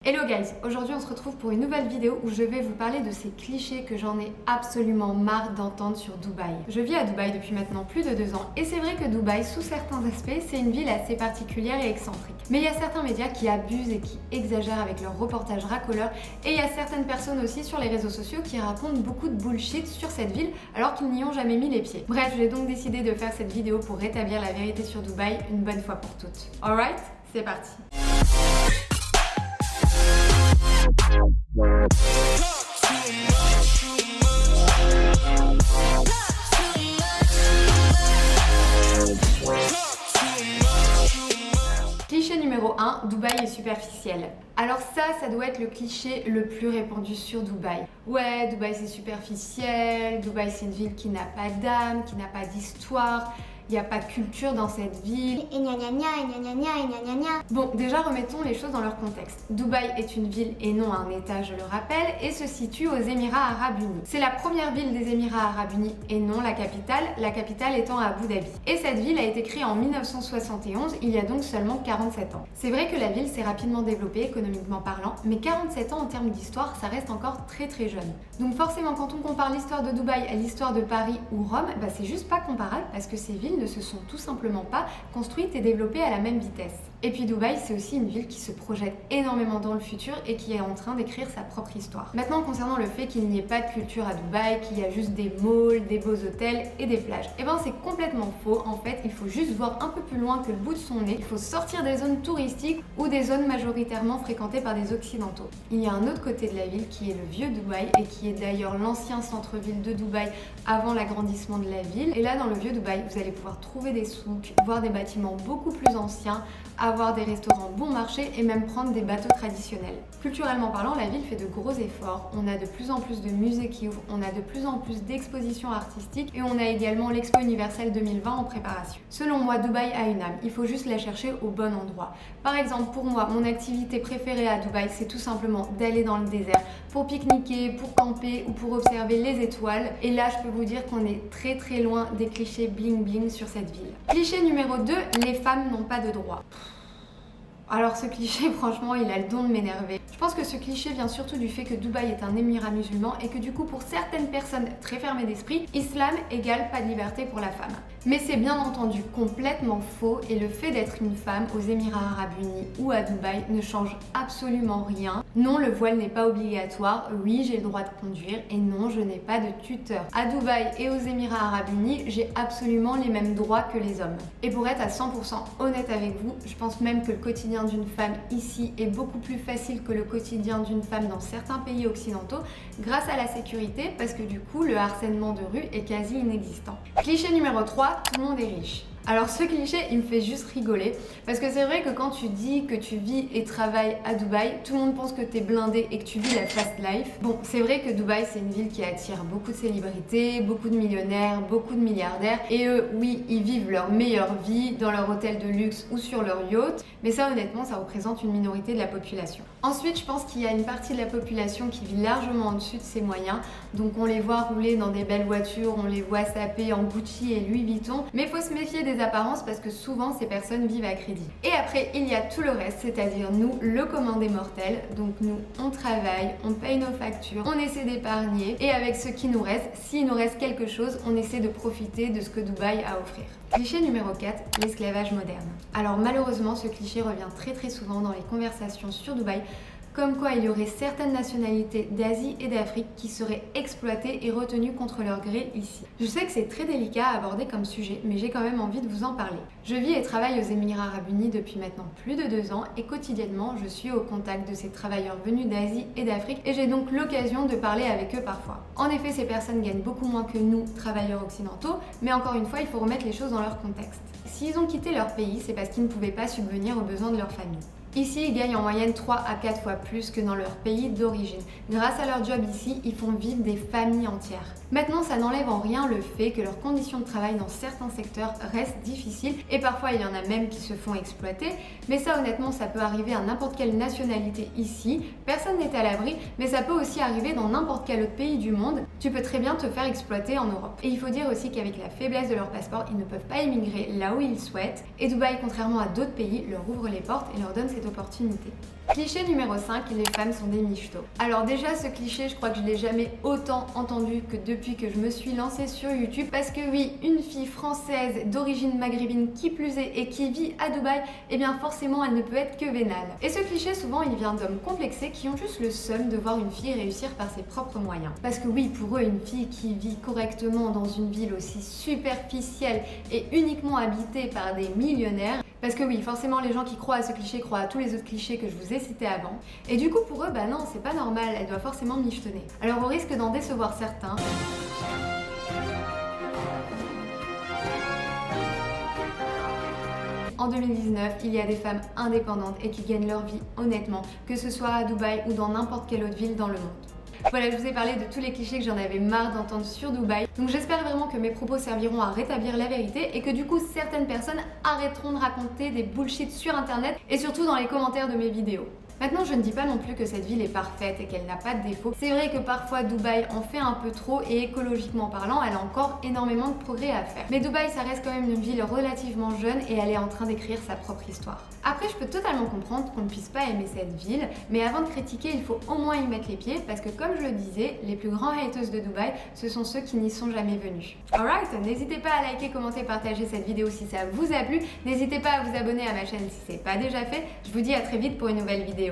Hello guys, aujourd'hui on se retrouve pour une nouvelle vidéo où je vais vous parler de ces clichés que j'en ai absolument marre d'entendre sur Dubaï. Je vis à Dubaï depuis maintenant plus de 2 ans et c'est vrai que Dubaï, sous certains aspects, c'est une ville assez particulière et excentrique. Mais il y a certains médias qui abusent et qui exagèrent avec leurs reportages racoleurs et il y a certaines personnes aussi sur les réseaux sociaux qui racontent beaucoup de bullshit sur cette ville alors qu'ils n'y ont jamais mis les pieds. Bref, j'ai donc décidé de faire cette vidéo pour rétablir la vérité sur Dubaï une bonne fois pour toutes. Alright, c'est parti. Cliché numéro 1, Dubaï est superficiel. Alors ça doit être le cliché le plus répandu sur Dubaï. Ouais, Dubaï c'est superficiel, Dubaï c'est une ville qui n'a pas d'âme, qui n'a pas d'histoire. Il n'y a pas de culture dans cette ville. Et gna gna gna, et gna gna gna, et gna gna gna. Bon, déjà remettons les choses dans leur contexte. Dubaï est une ville et non un état, je le rappelle, et se situe aux Émirats Arabes Unis. C'est la première ville des Émirats Arabes Unis et non la capitale étant Abu Dhabi. Et cette ville a été créée en 1971, il y a donc seulement 47 ans. C'est vrai que la ville s'est rapidement développée économiquement parlant, mais 47 ans en termes d'histoire, ça reste encore très jeune. Donc forcément, quand on compare l'histoire de Dubaï à l'histoire de Paris ou Rome, c'est juste pas comparable parce que ces villes ne se sont tout simplement pas construites et développées à la même vitesse. Et puis Dubaï, c'est aussi une ville qui se projette énormément dans le futur et qui est en train d'écrire sa propre histoire. Maintenant, concernant le fait qu'il n'y ait pas de culture à Dubaï, qu'il y a juste des malls, des beaux hôtels et des plages, c'est complètement faux. En fait, il faut juste voir un peu plus loin que le bout de son nez. Il faut sortir des zones touristiques ou des zones majoritairement fréquentées par des occidentaux. Il y a un autre côté de la ville qui est le vieux Dubaï et qui est d'ailleurs l'ancien centre-ville de Dubaï avant l'agrandissement de la ville. Et là, dans le vieux Dubaï, vous allez pouvoir trouver des souks, voir des bâtiments beaucoup plus anciens, avoir des restaurants bon marché et même prendre des bateaux traditionnels. Culturellement parlant, la ville fait de gros efforts. On a de plus en plus de musées qui ouvrent, on a de plus en plus d'expositions artistiques et on a également l'Expo universelle 2020 en préparation. Selon moi, Dubaï a une âme. Il faut juste la chercher au bon endroit. Par exemple, pour moi, mon activité préférée à Dubaï, c'est tout simplement d'aller dans le désert pour pique-niquer, pour camper ou pour observer les étoiles. Et là, je peux vous dire qu'on est très loin des clichés bling bling sur cette ville. Cliché numéro 2, les femmes n'ont pas de droits. Alors ce cliché, franchement, il a le don de m'énerver. Je pense que ce cliché vient surtout du fait que Dubaï est un émirat musulman et que du coup, pour certaines personnes très fermées d'esprit, islam égale pas de liberté pour la femme. Mais c'est bien entendu complètement faux et le fait d'être une femme aux Émirats Arabes Unis ou à Dubaï ne change absolument rien. Non, le voile n'est pas obligatoire, oui, j'ai le droit de conduire et non, je n'ai pas de tuteur. À Dubaï et aux Émirats Arabes Unis, j'ai absolument les mêmes droits que les hommes. Et pour être à 100% honnête avec vous, je pense même que le quotidien d'une femme ici est beaucoup plus facile que le quotidien d'une femme dans certains pays occidentaux grâce à la sécurité parce que du coup le harcèlement de rue est quasi inexistant. Cliché numéro 3, tout le monde est riche. Alors ce cliché, il me fait juste rigoler parce que c'est vrai que quand tu dis que tu vis et travailles à Dubaï, tout le monde pense que t'es blindé et que tu vis la fast life. Bon, c'est vrai que Dubaï, c'est une ville qui attire beaucoup de célébrités, beaucoup de millionnaires, beaucoup de milliardaires et eux, oui, ils vivent leur meilleure vie dans leur hôtel de luxe ou sur leur yacht, mais ça honnêtement, ça représente une minorité de la population. Ensuite, je pense qu'il y a une partie de la population qui vit largement en dessus de ses moyens, donc on les voit rouler dans des belles voitures, on les voit saper en Gucci et Louis Vuitton, mais il faut se méfier des apparences parce que souvent ces personnes vivent à crédit. Et après, il y a tout le reste, c'est-à-dire nous, le commun des mortels. Donc nous, on travaille, on paye nos factures, on essaie d'épargner et avec ce qui nous reste, s'il nous reste quelque chose, on essaie de profiter de ce que Dubaï a à offrir. Cliché numéro 4, l'esclavage moderne. Alors malheureusement, ce cliché revient très souvent dans les conversations sur Dubaï, comme quoi il y aurait certaines nationalités d'Asie et d'Afrique qui seraient exploitées et retenues contre leur gré ici. Je sais que c'est très délicat à aborder comme sujet, mais j'ai quand même envie de vous en parler. Je vis et travaille aux Émirats Arabes Unis depuis maintenant plus de 2 ans et quotidiennement je suis au contact de ces travailleurs venus d'Asie et d'Afrique et j'ai donc l'occasion de parler avec eux parfois. En effet, ces personnes gagnent beaucoup moins que nous, travailleurs occidentaux, mais encore une fois, il faut remettre les choses dans leur contexte. S'ils ont quitté leur pays, c'est parce qu'ils ne pouvaient pas subvenir aux besoins de leur famille. Ici, ils gagnent en moyenne 3 à 4 fois plus que dans leur pays d'origine. Grâce à leur job ici, ils font vivre des familles entières. Maintenant, ça n'enlève en rien le fait que leurs conditions de travail dans certains secteurs restent difficiles et parfois il y en a même qui se font exploiter. Mais ça, honnêtement, ça peut arriver à n'importe quelle nationalité ici. Personne n'est à l'abri, mais ça peut aussi arriver dans n'importe quel autre pays du monde. Tu peux très bien te faire exploiter en Europe. Et il faut dire aussi qu'avec la faiblesse de leur passeport, ils ne peuvent pas émigrer là où ils souhaitent. Et Dubaï, contrairement à d'autres pays, leur ouvre les portes et leur donne cette opportunité. Cliché numéro 5, les femmes sont des michtos. Alors déjà ce cliché, je crois que je l'ai jamais autant entendu que depuis que je me suis lancée sur YouTube, parce que oui, une fille française d'origine maghrébine qui plus est et qui vit à Dubaï, eh bien forcément elle ne peut être que vénale. Et ce cliché souvent il vient d'hommes complexés qui ont juste le seum de voir une fille réussir par ses propres moyens. Parce que oui, pour eux, une fille qui vit correctement dans une ville aussi superficielle et uniquement habitée par des millionnaires, parce que oui, forcément les gens qui croient à ce cliché croient à tous les autres clichés que je vous ai cités avant. Et du coup pour eux, bah non, c'est pas normal, elle doit forcément michetonner. Alors au risque d'en décevoir certains, en 2019, il y a des femmes indépendantes et qui gagnent leur vie honnêtement, que ce soit à Dubaï ou dans n'importe quelle autre ville dans le monde. Voilà, je vous ai parlé de tous les clichés que j'en avais marre d'entendre sur Dubaï. Donc j'espère vraiment que mes propos serviront à rétablir la vérité et que du coup certaines personnes arrêteront de raconter des bullshit sur internet et surtout dans les commentaires de mes vidéos. Maintenant, je ne dis pas non plus que cette ville est parfaite et qu'elle n'a pas de défauts. C'est vrai que parfois Dubaï en fait un peu trop et écologiquement parlant, elle a encore énormément de progrès à faire. Mais Dubaï, ça reste quand même une ville relativement jeune et elle est en train d'écrire sa propre histoire. Après, je peux totalement comprendre qu'on ne puisse pas aimer cette ville, mais avant de critiquer, il faut au moins y mettre les pieds parce que comme je le disais, les plus grands haters de Dubaï, ce sont ceux qui n'y sont jamais venus. Alright, n'hésitez pas à liker, commenter, partager cette vidéo si ça vous a plu. N'hésitez pas à vous abonner à ma chaîne si ce n'est pas déjà fait. Je vous dis à très vite pour une nouvelle vidéo.